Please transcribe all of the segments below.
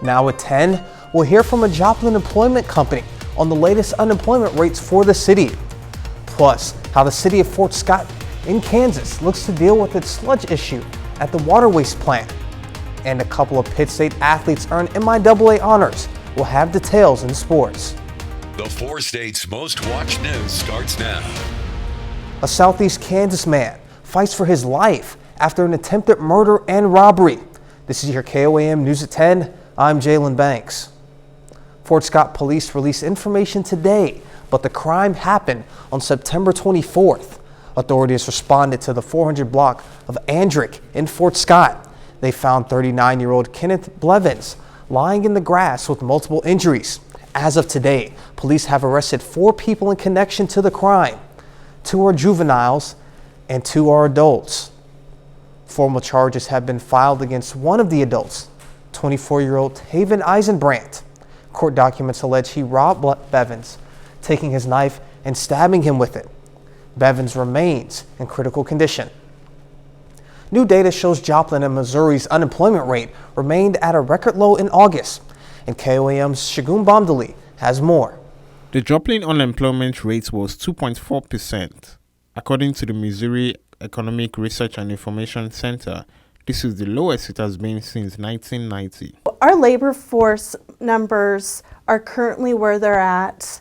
Now at 10, we'll hear from a Joplin employment company on the latest unemployment rates for the city. Plus, how the city of Fort Scott in Kansas looks to deal with its sludge issue at the water waste plant. And a couple of Pitt State athletes earn MIAA honors. We'll have details in sports. The 4 states' most watched news starts now. A Southeast Kansas man fights for his life after an attempted murder and robbery. This is your KOAM News at 10. I'm Jalen Banks. Fort Scott police released information today, but the crime happened on September 24th. Authorities responded to the 400 block of Andrick in Fort Scott. They found 39-year-old Kenneth Blevins lying in the grass with multiple injuries. As of today, police have arrested 4 people in connection to the crime. 2 are juveniles and 2 are adults. Formal charges have been filed against one of the adults, 24-year-old Haven Eisenbrandt. Court documents allege he robbed Bevins, taking his knife and stabbing him with it. Bevins remains in critical condition. New data shows Joplin and Missouri's unemployment rate remained at a record low in August, and KOAM's Shagun Bomdali has more. The Joplin unemployment rate was 2.4%. According to the Missouri Economic Research and Information Center, this is the lowest it has been since 1990. Our labor force numbers are currently where they're at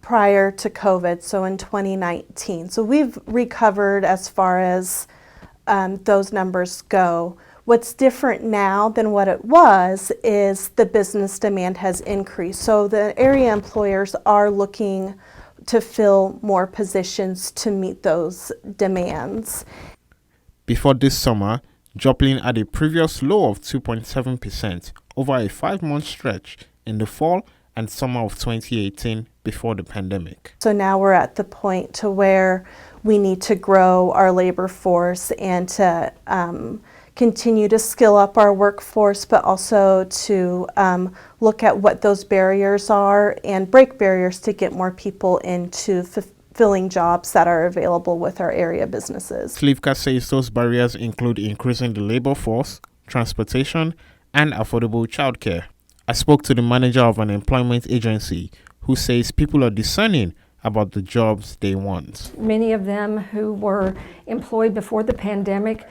prior to COVID, so in 2019. So we've recovered as far as those numbers go. What's different now than what it was is the business demand has increased. So the area employers are looking to fill more positions to meet those demands. Before this summer, Joplin had a previous low of 2.7% over a 5-month stretch in the fall and summer of 2018 before the pandemic. So now we're at the point to where we need to grow our labor force and to continue to skill up our workforce, but also to look at what those barriers are and break barriers to get more people into filling jobs that are available with our area businesses. Slivka says those barriers include increasing the labor force, transportation, and affordable childcare. I spoke to the manager of an employment agency who says people are discerning about the jobs they want. Many of them who were employed before the pandemic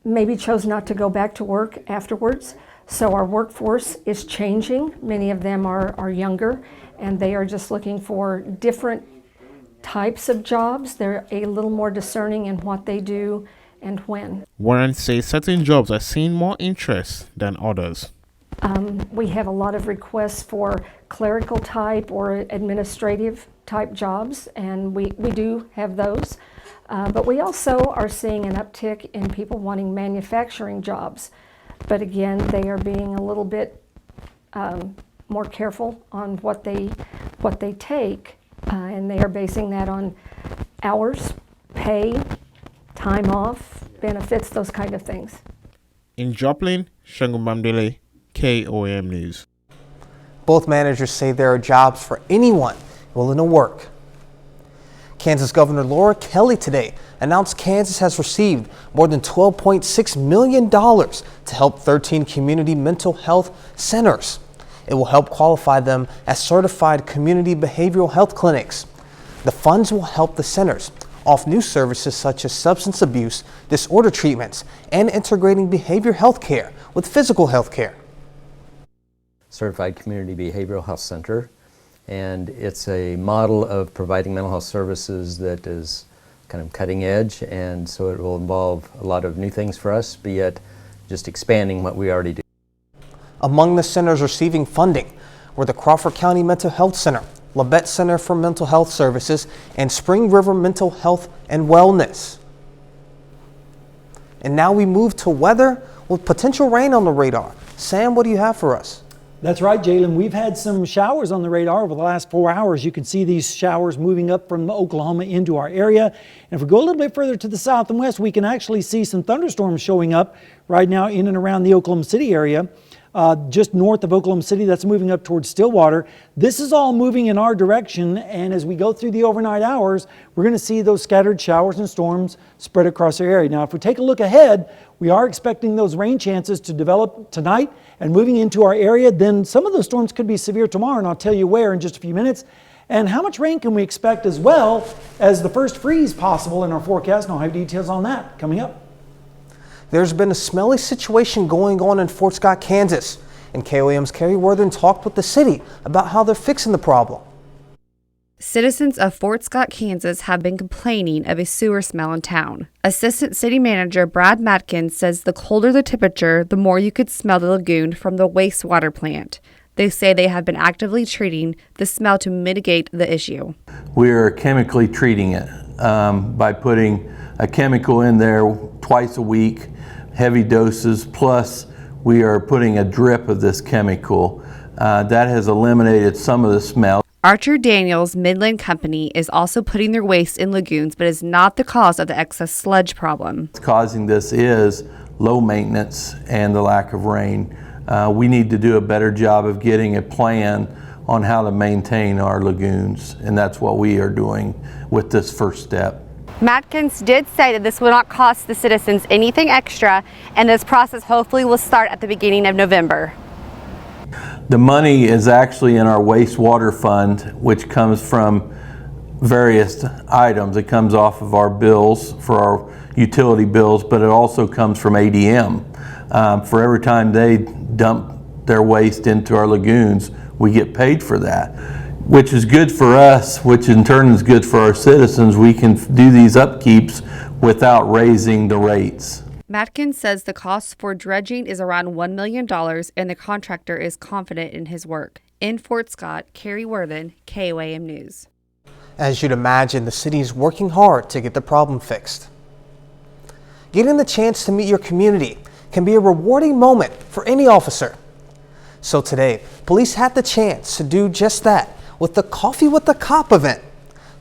maybe chose not to go back to work afterwards. So our workforce is changing. Many of them are younger, and they are just looking for different types of jobs. They're a little more discerning in what they do and when. Warren says certain jobs are seeing more interest than others. We have a lot of requests for clerical type or administrative type jobs, and we do have those. But we also are seeing an uptick in people wanting manufacturing jobs. But again, they are being a little bit more careful on what they take, and they are basing that on hours, pay, time off, benefits, those kind of things. In Joplin, Shagun Bomdali, KOAM News. Both managers say there are jobs for anyone willing to work. Kansas Governor Laura Kelly today announced Kansas has received more than $12.6 million to help 13 community mental health centers. It will help qualify them as certified community behavioral health clinics. The funds will help the centers offer new services such as substance abuse, disorder treatments, and integrating behavioral health care with physical health care. Certified Community Behavioral Health Center, and it's a model of providing mental health services that is kind of cutting edge, and so it will involve a lot of new things for us, be it just expanding what we already do. Among the centers receiving funding were the Crawford County Mental Health Center, Labette Center for Mental Health Services, and Spring River Mental Health and Wellness. And now we move to weather with potential rain on the radar. Sam, what do you have for us? That's right, Jalen. We've had some showers on the radar over the last 4 hours. You can see these showers moving up from Oklahoma into our area. And if we go a little bit further to the south and west, we can actually see some thunderstorms showing up right now in and around the Oklahoma City area. just north of Oklahoma City. That's moving up towards Stillwater. This is all moving in our direction, and as we go through the overnight hours, we're going to see those scattered showers and storms spread across our area. Now, if we take a look ahead, we are expecting those rain chances to develop tonight and moving into our area. Then some of those storms could be severe tomorrow, and I'll tell you where in just a few minutes. And how much rain can we expect, as well as the first freeze possible in our forecast, and I'll have details on that coming up. There's been a smelly situation going on in Fort Scott, Kansas, and KOAM's Carrie Worthen talked with the city about how they're fixing the problem. Citizens of Fort Scott, Kansas have been complaining of a sewer smell in town. Assistant City Manager Brad Matkins says the colder the temperature, the more you could smell the lagoon from the wastewater plant. They say they have been actively treating the smell to mitigate the issue. We're chemically treating it by putting a chemical in there twice a week, heavy doses, plus we are putting a drip of this chemical. That has eliminated some of the smell. Archer Daniels Midland Company is also putting their waste in lagoons, but is not the cause of the excess sludge problem. What's causing this is low maintenance and the lack of rain. We need to do a better job of getting a plan on how to maintain our lagoons, and that's what we are doing with this first step. Matkins did say that this will not cost the citizens anything extra, and this process hopefully will start at the beginning of November. The money is actually in our wastewater fund, which comes from various items. It comes off of our bills for our utility bills, but it also comes from ADM. For every time they dump their waste into our lagoons, we get paid for that, which is good for us, which in turn is good for our citizens. We can do these upkeeps without raising the rates. Matkins says the cost for dredging is around $1 million, and the contractor is confident in his work. In Fort Scott, Carrie Worthen, KOAM News. As you'd imagine, the city is working hard to get the problem fixed. Getting the chance to meet your community can be a rewarding moment for any officer. So today, police had the chance to do just that with the Coffee with the Cop event.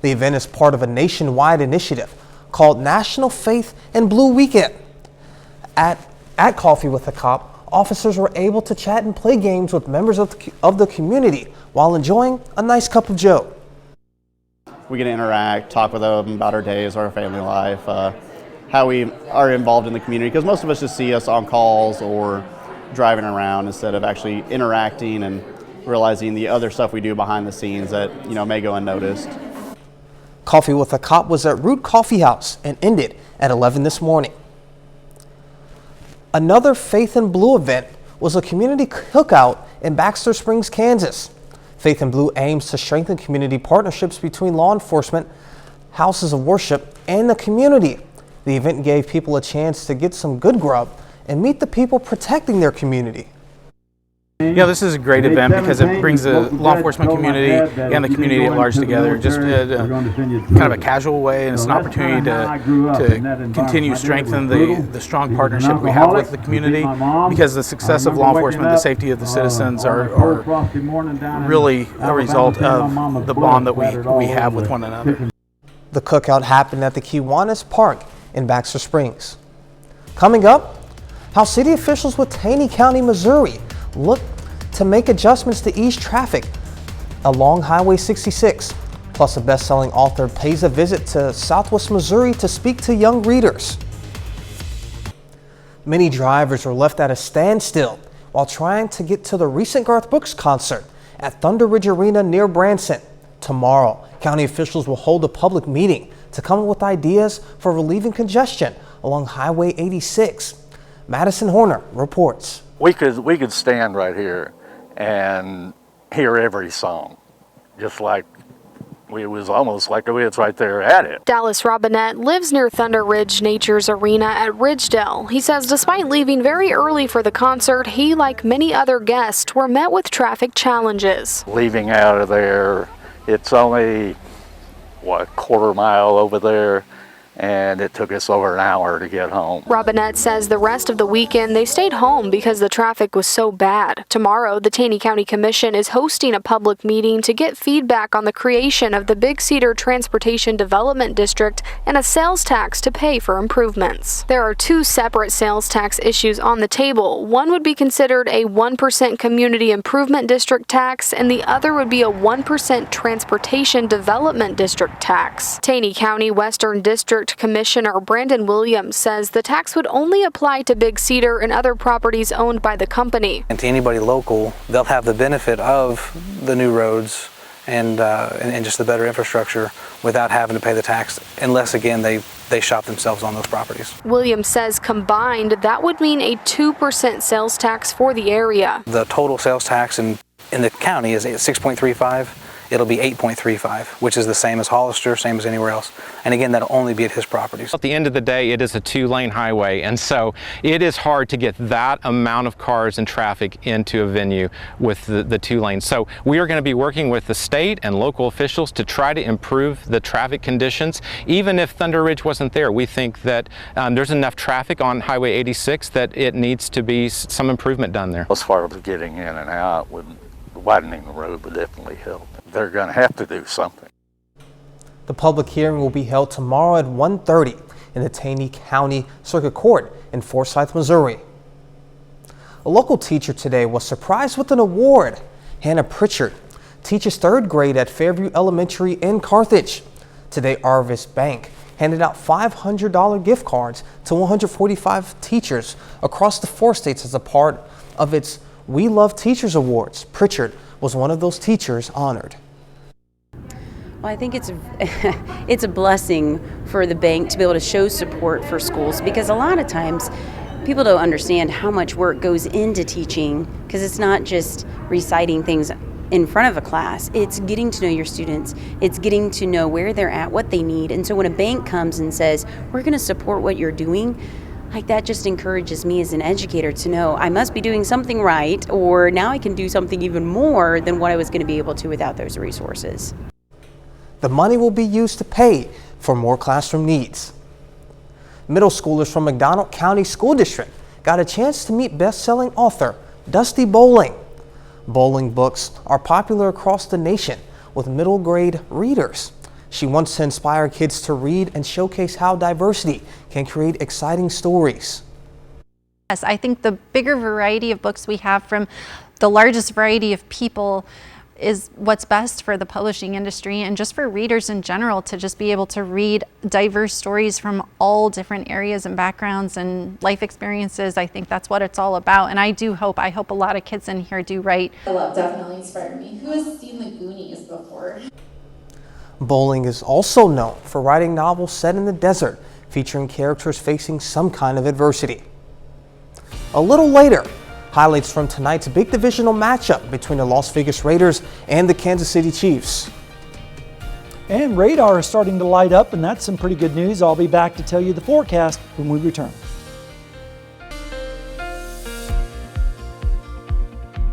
The event is part of a nationwide initiative called National Faith and Blue Weekend. At Coffee with the Cop, officers were able to chat and play games with members of the community while enjoying a nice cup of joe. We get to interact, talk with them about our days, our family life, how we are involved in the community, because most of us just see us on calls or driving around instead of actually interacting and realizing the other stuff we do behind the scenes that, you know, may go unnoticed. Coffee with a Cop was at Root Coffee House and ended at 11 this morning. Another Faith and Blue event was a community cookout in Baxter Springs, Kansas. Faith and Blue aims to strengthen community partnerships between law enforcement, houses of worship, and the community. The event gave people a chance to get some good grub and meet the people protecting their community. You know, this is a great event because it brings the law enforcement community and the community at large together, just kind of a casual way, and it's an opportunity to continue strengthen the strong partnership we have with the community, because the success of law enforcement, the safety of the citizens are really a result of the bond that we have with one another. The cookout happened at the Kiwanis Park in Baxter Springs. Coming up, how city officials with Taney County, Missouri look to make adjustments to ease traffic along Highway 66. Plus, a best-selling author pays a visit to Southwest Missouri to speak to young readers. Many drivers are left at a standstill while trying to get to the recent Garth Brooks concert at Thunder Ridge Arena near Branson. Tomorrow, county officials will hold a public meeting to come up with ideas for relieving congestion along Highway 86. Madison Horner reports. We could stand right here and hear every song, just like it was almost like it's right there at it. Dallas Robinette lives near Thunder Ridge Nature's Arena at Ridgedale. He says despite leaving very early for the concert, he, like many other guests, were met with traffic challenges. Leaving out of there, it's only, a quarter mile over there, and it took us over an hour to get home. Robinette says the rest of the weekend they stayed home because the traffic was so bad. Tomorrow, the Taney County Commission is hosting a public meeting to get feedback on the creation of the Big Cedar Transportation Development District and a sales tax to pay for improvements. There are two separate sales tax issues on the table. One would be considered a 1% Community Improvement District tax, and the other would be a 1% Transportation Development District tax. Taney County Western District Commissioner Brandon Williams says the tax would only apply to Big Cedar and other properties owned by the company. And to anybody local, they'll have the benefit of the new roads and just the better infrastructure without having to pay the tax, unless again they shop themselves on those properties. Williams says combined that would mean a 2% sales tax for the area. The total sales tax in the county is 6.35. It'll be 8.35, which is the same as Hollister, same as anywhere else. And again, that'll only be at his properties. At the end of the day, it is a 2-lane highway, and so it is hard to get that amount of cars and traffic into a venue with the 2 lanes. So we are going to be working with the state and local officials to try to improve the traffic conditions. Even if Thunder Ridge wasn't there, we think that there's enough traffic on Highway 86 that it needs to be some improvement done there. As far as getting in and out, widening the road would definitely help. They're going to have to do something. The public hearing will be held tomorrow at 1:30 in the Taney County Circuit Court in Forsyth, Missouri. A local teacher today was surprised with an award. Hannah Pritchard teaches 3rd grade at Fairview Elementary in Carthage. Today, Arvis Bank handed out $500 gift cards to 145 teachers across the 4 states as a part of its We Love Teachers Awards. Pritchard was one of those teachers honored. Well, I think it's a blessing for the bank to be able to show support for schools, because a lot of times people don't understand how much work goes into teaching, because it's not just reciting things in front of a class. It's getting to know your students. It's getting to know where they're at, what they need. And so when a bank comes and says, we're going to support what you're doing, like that just encourages me as an educator to know I must be doing something right, or now I can do something even more than what I was going to be able to without those resources. The money will be used to pay for more classroom needs. Middle schoolers from McDonald County School District got a chance to meet best-selling author Dusty Bowling. Bowling books are popular across the nation with middle grade readers. She wants to inspire kids to read and showcase how diversity can create exciting stories. Yes, I think the bigger variety of books we have from the largest variety of people is what's best for the publishing industry and just for readers in general, to just be able to read diverse stories from all different areas and backgrounds and life experiences. I think that's what it's all about, and I hope a lot of kids in here do write. I love definitely inspired me. Who has seen the Goonies before? Bowling is also known for writing novels set in the desert, featuring characters facing some kind of adversity. A little later, highlights from tonight's big divisional matchup between the Las Vegas Raiders and the Kansas City Chiefs. And radar is starting to light up, and that's some pretty good news. I'll be back to tell you the forecast when we return.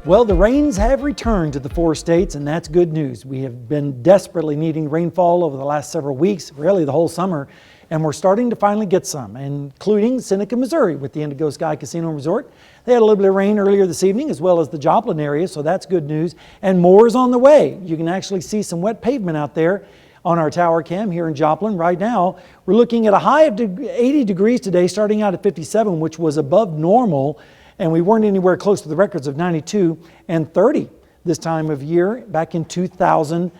Well, the rains have returned to the 4 states, and that's good news. We have been desperately needing rainfall over the last several weeks, really the whole summer, and we're starting to finally get some, including Seneca, Missouri with the Indigo Sky Casino and Resort. They had a little bit of rain earlier this evening, as well as the Joplin area, so that's good news. And more is on the way. You can actually see some wet pavement out there on our tower cam here in Joplin right now. We're looking at a high of 80 degrees today, starting out at 57, which was above normal, and we weren't anywhere close to the records of 92 and 30 this time of year back in 2000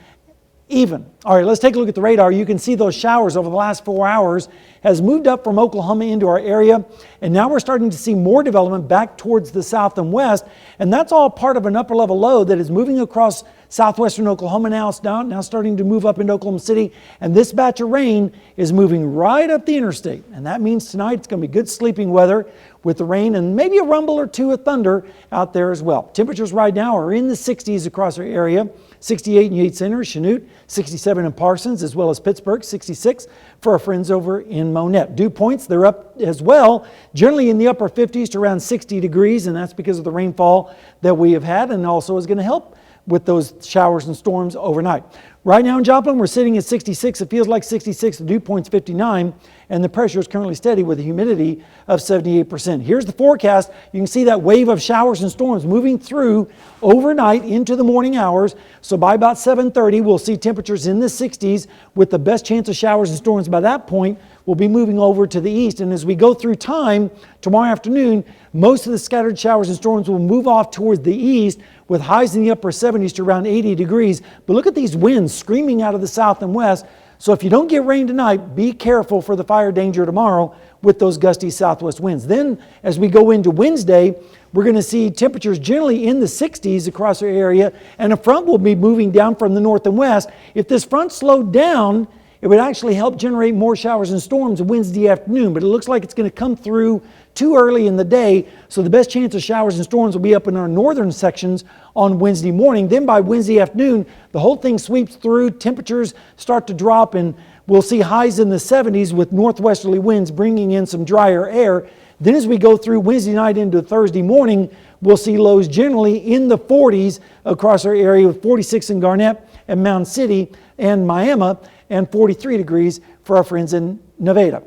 even. All right, let's take a look at the radar. You can see those showers over the last 4 hours has moved up from Oklahoma into our area, and now we're starting to see more development back towards the south and west, and that's all part of an upper level low that is moving across southwestern Oklahoma now. It's now starting to move up into Oklahoma City, and this batch of rain is moving right up the interstate, and that means tonight it's going to be good sleeping weather with the rain and maybe a rumble or two of thunder out there as well. Temperatures right now are in the 60s across our area. 68 in Yates Center, Chanute, 67 in Parsons, as well as Pittsburgh, 66 for our friends over in Monette. Dew points, they're up as well, generally in the upper 50s to around 60 degrees, and that's because of the rainfall that we have had, and also is going to help with those showers and storms overnight. Right now in Joplin, we're sitting at 66. It feels like 66. The dew point's 59, and the pressure is currently steady with a humidity of 78%. Here's the forecast. You can see that wave of showers and storms moving through overnight into the morning hours. So by about 7:30, we'll see temperatures in the 60s with the best chance of showers and storms. By that point, we'll be moving over to the east. And as we go through time, tomorrow afternoon, most of the scattered showers and storms will move off towards the east with highs in the upper 70s to around 80 degrees. But look at these winds screaming out of the south and west. So if you don't get rain tonight, be careful for the fire danger tomorrow with those gusty southwest winds. Then as we go into Wednesday, we're going to see temperatures generally in the 60s across our area, and a front will be moving down from the north and west. If this front slowed down, it would actually help generate more showers and storms Wednesday afternoon, but it looks like it's going to come through too early in the day, so the best chance of showers and storms will be up in our northern sections on Wednesday morning. Then by Wednesday afternoon, the whole thing sweeps through, temperatures start to drop, and we'll see highs in the 70s with northwesterly winds bringing in some drier air. Then as we go through Wednesday night into Thursday morning, we'll see lows generally in the 40s across our area, with 46 in Garnett and Mound City and Miami, and 43 degrees for our friends in Nevada.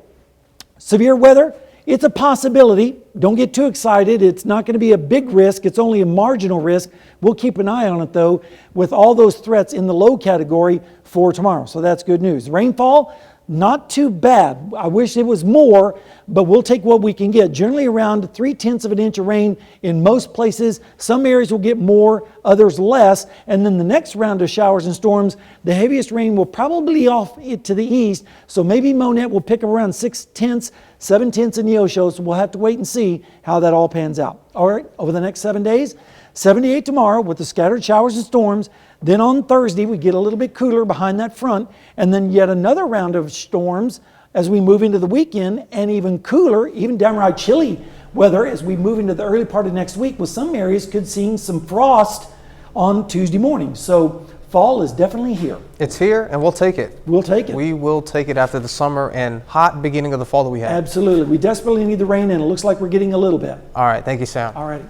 Severe weather, it's a possibility. Don't get too excited. It's not going to be a big risk. It's only a marginal risk. We'll keep an eye on it, though, with all those threats in the low category for tomorrow. So that's good news. Rainfall, not too bad. I wish it was more, but we'll take what we can get. Generally around 0.3 of an inch of rain in most places. Some areas will get more, others less. And then the next round of showers and storms, the heaviest rain will probably be off to the east. So maybe Monette will pick up around 0.6, 0.7 in Neosho. So we'll have to wait and see how that all pans out. All right, over the next 7 days, 78 tomorrow with the scattered showers and storms. Then on Thursday, we get a little bit cooler behind that front, and then yet another round of storms as we move into the weekend, and even cooler, even downright chilly weather as we move into the early part of next week, with some areas could see some frost on Tuesday morning. So fall is definitely here. It's here, and we'll take it. We'll take it. We will take it after the summer and hot beginning of the fall that we had. Absolutely. We desperately need the rain, and it looks like we're getting a little bit. All right. Thank you, Sam. All right.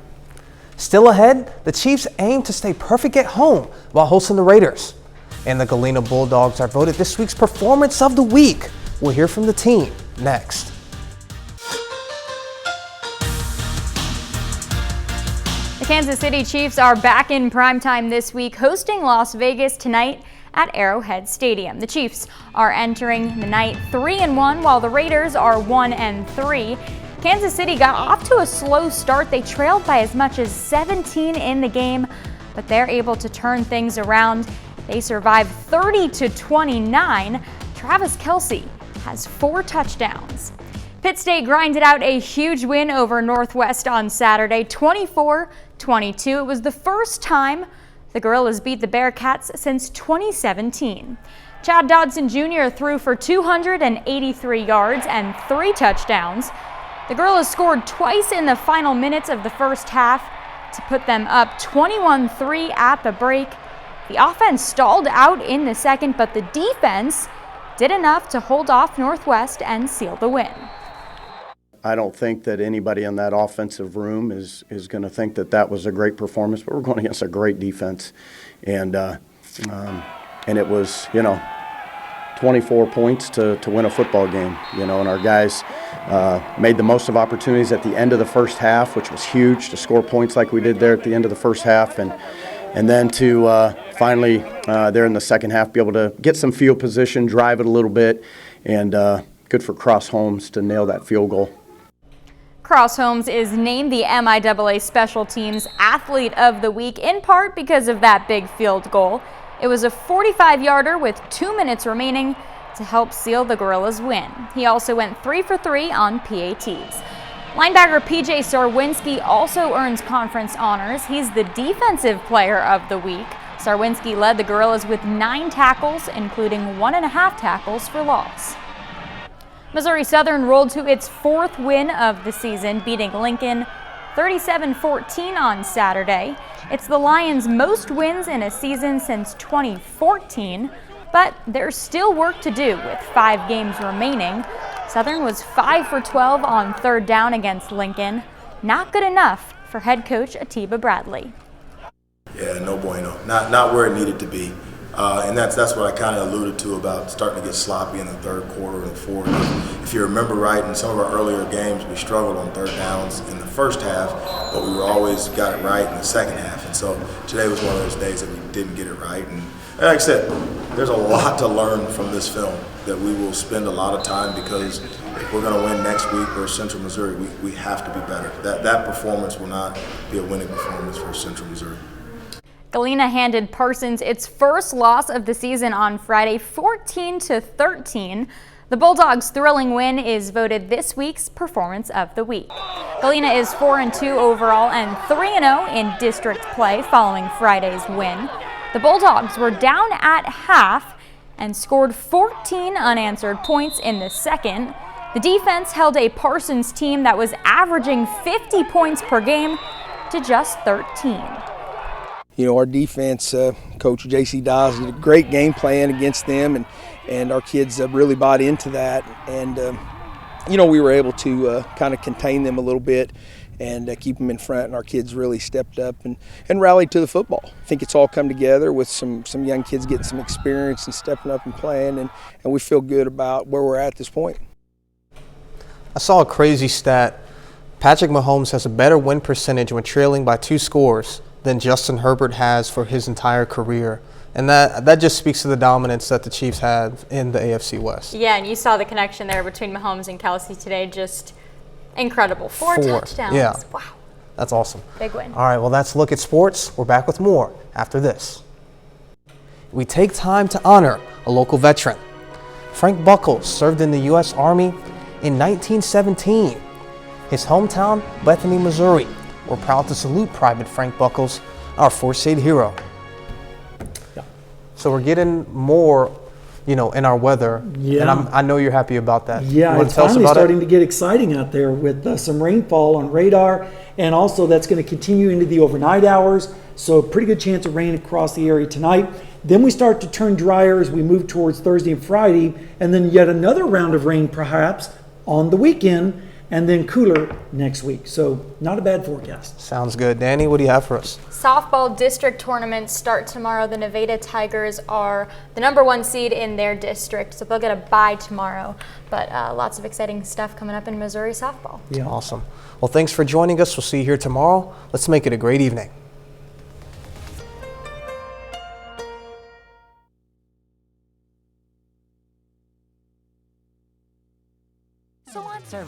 Still ahead, the Chiefs aim to stay perfect at home while hosting the Raiders. And the Galena Bulldogs are voted this week's Performance of the Week. We'll hear from the team next. The Kansas City Chiefs are back in primetime this week, hosting Las Vegas tonight at Arrowhead Stadium. The Chiefs are entering the night 3-1, while the Raiders are 1-3. Kansas City got off to a slow start. They trailed by as much as 17 in the game, but they're able to turn things around. They survive 30-29. Travis Kelce has 4 touchdowns. Pitt State grinded out a huge win over Northwest on Saturday, 24-22. It was the first time the Gorillas beat the Bearcats since 2017. Chad Dodson Jr. threw for 283 yards and 3 touchdowns. The Gorillas scored twice in the final minutes of the first half to put them up 21-3 at the break. The offense stalled out in the second, but the defense did enough to hold off Northwest and seal the win. I don't think that anybody in that offensive room is going to think that that was a great performance, but we're going against a great defense. And it was, 24 points to win a football game, and our guys made the most of opportunities at the end of the first half, which was huge, to score points like we did there at the end of the first half, and then to finally there in the second half be able to get some field position, drive it a little bit, and good for Cross Holmes to nail that field goal. Cross Holmes is named the MIAA Special Teams Athlete of the Week, in part because of that big field goal. It was a 45-yarder with 2 minutes remaining to help seal the Gorillas' win. He also went 3 for 3 on PATs. Linebacker PJ Sarwinski also earns conference honors. He's the Defensive Player of the Week. Sarwinski led the Gorillas with 9 tackles, including 1.5 tackles for loss. Missouri Southern rolled to its 4th win of the season, beating Lincoln 37-14 on Saturday. It's the Lions' most wins in a season since 2014, but there's still work to do with 5 games remaining. Southern was 5 for 12 on 3rd down against Lincoln. Not good enough for head coach Atiba Bradley. Yeah, no bueno. Not where it needed to be. And that's what I kind of alluded to about starting to get sloppy in the third quarter and fourth. If you remember right, in some of our earlier games, we struggled on third downs in the first half, but we always got it right in the second half. And so today was one of those days that we didn't get it right. And like I said, there's a lot to learn from this film that we will spend a lot of time, because if we're going to win next week versus Central Missouri, we have to be better. That performance will not be a winning performance for Central Missouri. Galena handed Parsons its first loss of the season on Friday, 14-13. The Bulldogs' thrilling win is voted this week's Performance of the Week. Galena is 4-2 overall and 3-0 in district play following Friday's win. The Bulldogs were down at half and scored 14 unanswered points in the second. The defense held a Parsons team that was averaging 50 points per game to just 13. You know, our defense, Coach J.C. Dawes did a great game plan against them, and our kids really bought into that. And, you know, we were able to kind of contain them a little bit and keep them in front, and our kids really stepped up and rallied to the football. I think it's all come together with some young kids getting some experience and stepping up and playing, and we feel good about where we're at this point. I saw a crazy stat. Patrick Mahomes has a better win percentage when trailing by 2 scores than Justin Herbert has for his entire career. And that just speaks to the dominance that the Chiefs had in the AFC West. Yeah, and you saw the connection there between Mahomes and Kelsey today. Just incredible. 4 touchdowns. Yeah. Wow. That's awesome. Big win. All right, well, that's a look at sports. We're back with more after this. We take time to honor a local veteran. Frank Buckles served in the U.S. Army in 1917. His hometown, Bethany, Missouri. We're proud to salute Private Frank Buckles, our 4th-state hero. Yeah. So we're getting more, in our weather. Yeah. And I know you're happy about that. Yeah, it's finally starting to get exciting out there with some rainfall on radar, and also that's going to continue into the overnight hours. So a pretty good chance of rain across the area tonight. Then we start to turn drier as we move towards Thursday and Friday, and then yet another round of rain perhaps on the weekend, and then cooler next week. So not a bad forecast. Sounds good. Danny, what do you have for us? Softball district tournaments start tomorrow. The Nevada Tigers are the #1 seed in their district, so they'll get a bye tomorrow. But lots of exciting stuff coming up in Missouri softball. Yeah. Awesome. Well, thanks for joining us. We'll see you here tomorrow. Let's make it a great evening.